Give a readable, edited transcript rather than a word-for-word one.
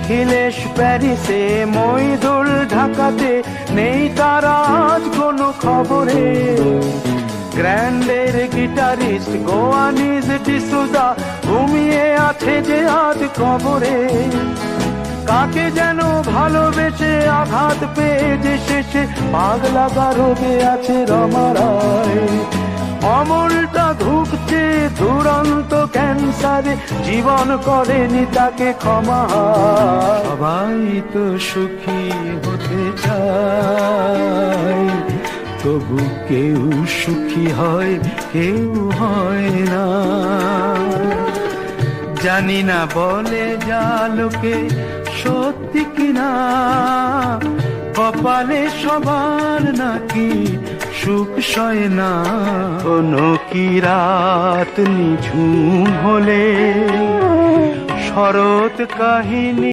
অখিলেশ প্যারিসে, মইদুল ঢাকাতে, নেই তার আজ কোনো খবরে। গ্র্যান্ডের গিটারিস্ট গোয়ানিজ ডিসুজা ঘুমিয়ে আছে যে আজ কবরে। কাকে যেন ভালোবেসে আঘাত পেয়ে যে শেষে পাগলা রোগে আছে রমা রায়। অমলটা ধুকছে দুরন্ত ক্যান্সারে, জীবন করেনি তাকে ক্ষমা। সবাই তো সুখী হতে চায়, তবু কেউ সুখী হয়, কেউ হয় না। জানি না বলে যা লোকে সত্যি কিনা, কপালে সবার নাকি সুখ সয় না। কোনো কি রাত নিঝুম হলে শরৎ কাহিনী